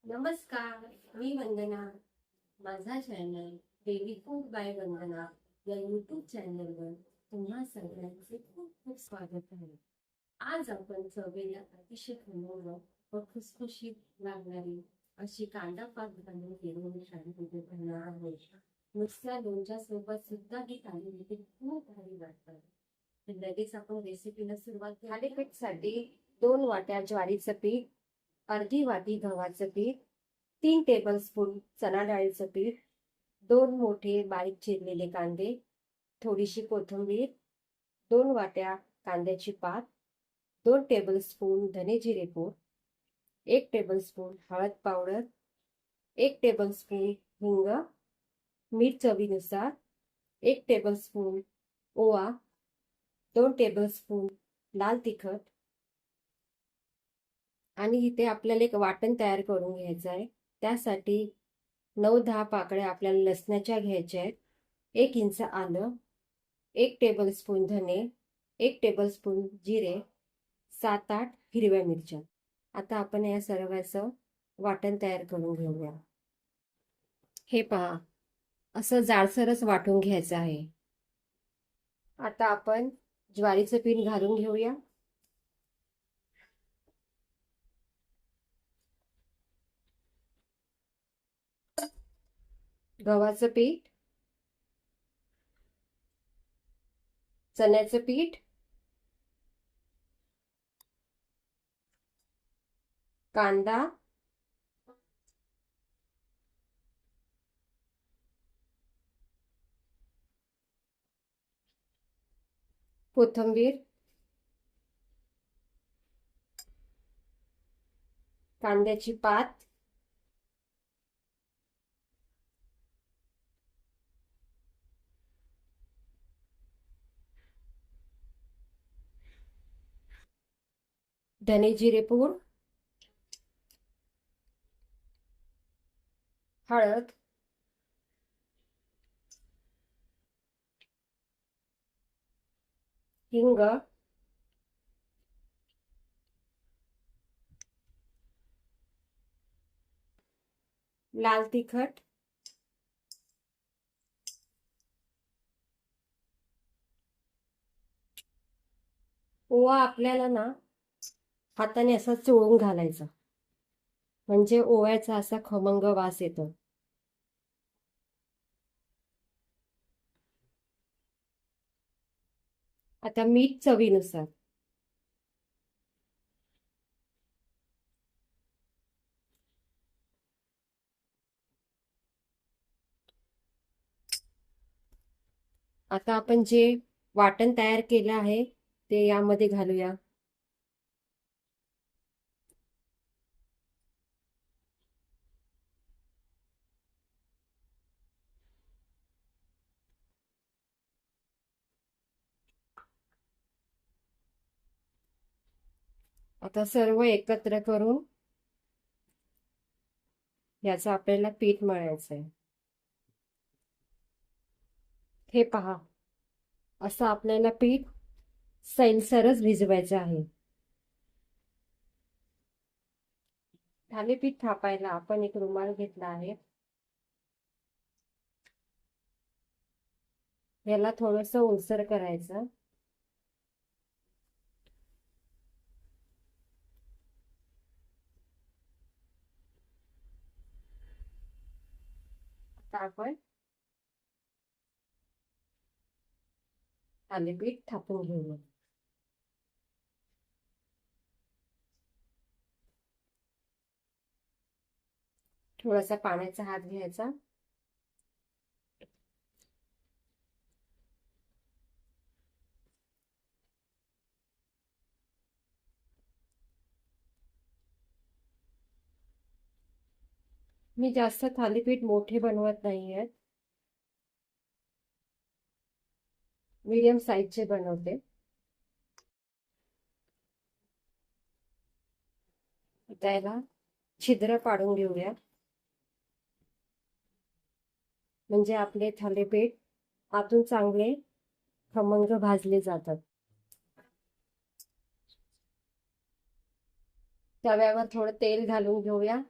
नमस्कार, मी वंदना. माझा channel baby food by वंदना या यूट्यूब चॅनलवर तुम्हा सगळ्यांचे खूप खूप स्वागत आहे. आज आपण चवीला अतिशय खमंग व खुसखुशीत लागणारी अशी कांदा पात घालून केलेली थालीपीठ बनवणार आहोत. नुसत्या लोणच्या सोबत सुद्धा ही थालीपीठ खूप भारी वाटतात. तर लगेच आपण रेसिपीला सुरुवात करूया. थालीपीठसाठी 2 वाट्या ज्वारीचं पीठ, अर्धी वाटी गव्हाचं पीठ, 3 टेबलस्पून चणा डाळीचं पीठ, 2 मोठे बारीक चिरलेले कांदे, थोडीशी कोथिंबीर, 2 वाट्या कांद्याची पात, 2 टेबलस्पून धने जिरे पूड, 1 टेबलस्पून हळद पावडर, 1 टेबलस्पून हिंग, मीठ चवीनुसार, 1 टेबलस्पून ओवा, 2 टेबलस्पून लाल तिखट. आणि इथे आपल्याला एक वाटण तयार करून घ्यायचं आहे. त्यासाठी 9-10 पाकळ्या आपल्याला लसणाच्या घ्यायच्या आहेत, 1 इंच आलं, 1 टेबलस्पून धने, 1 टेबलस्पून जिरे, 7-8 हिरव्या मिरच्या. आता आपण या सर्वांचं वाटण तयार करून घेऊया. हे पहा, असं जाडसरच वाटून घ्यायचं आहे. आता आपण ज्वारीचं पीठ घालून घेऊया. गव्हाचं पीठ, चण्याचं पीठ, कांदा, कोथिंबीर, कांद्याची पात, धने जिरे पूड, हळद, हिंग, लाल तिखट, ओवा आपल्याला ना हाताने असा चोळून घालायचा, म्हणजे ओव्याचा असा खमंग वास येतो. आता मीठ चवीनुसार. आता आपण जे वाटण तयार केलं आहे ते यामध्ये घालूया. आता सर्व एकत्र करून याचं आपल्याला पीठ मळायचं आहे. हे पहा, असं आपल्याला पीठ सैलसरच भिजवायचं आहे. थालीपीठ थापायला आपण एक रुमाल घेतला आहे. याला थोडंसं ओलसर करायचं. आता आपण थालीपीठ थापून घेऊया. थोडासा पाण्याचा हात घ्यायचा. मी जास्त थालीपीठ मोठे बनवत नाहीये, मीडियम साईजचे बनवते. त्याला छिद्र पाडून घेऊया, म्हणजे आपले थालीपीठ आतून चांगले खमंग भाजले जातात. तव्यावर थोडं तेल घालून घेऊया.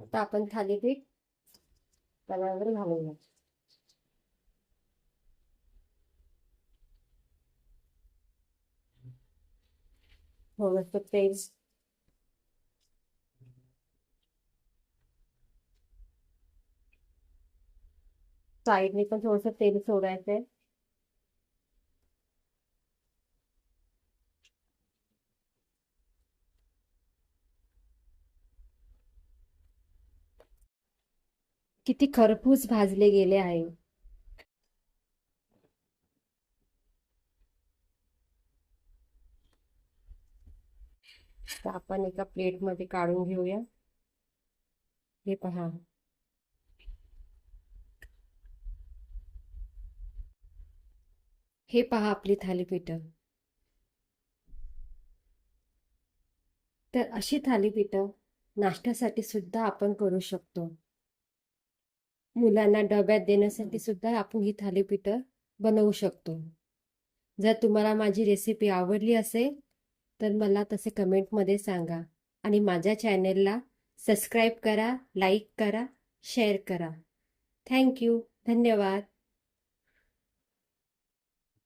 आता आपण थालीपीठ तव्यावर घालूया. थोडंसं तेल, साईडने पण थोडंसं तेल सोडायचंय. किती खरपूस भाजले गेले आहे. तर आपण एका प्लेटमध्ये काढून घेऊया. हे पहा, हे पहा आपली थालीपीठं. तर अशी थालीपीठं नाश्त्यासाठी सुद्धा आपण करू शकतो. मुलांना डब्यात देण्यासाठी सुद्धा आपण ही थालीपीठं बनवू शकतो. जर तुम्हाला माझी रेसिपी आवडली असेल तर मला तसे कमेंटमध्ये सांगा आणि माझ्या चॅनेलला सबस्क्राईब करा, लाईक करा, शेअर करा. थँक्यू. धन्यवाद.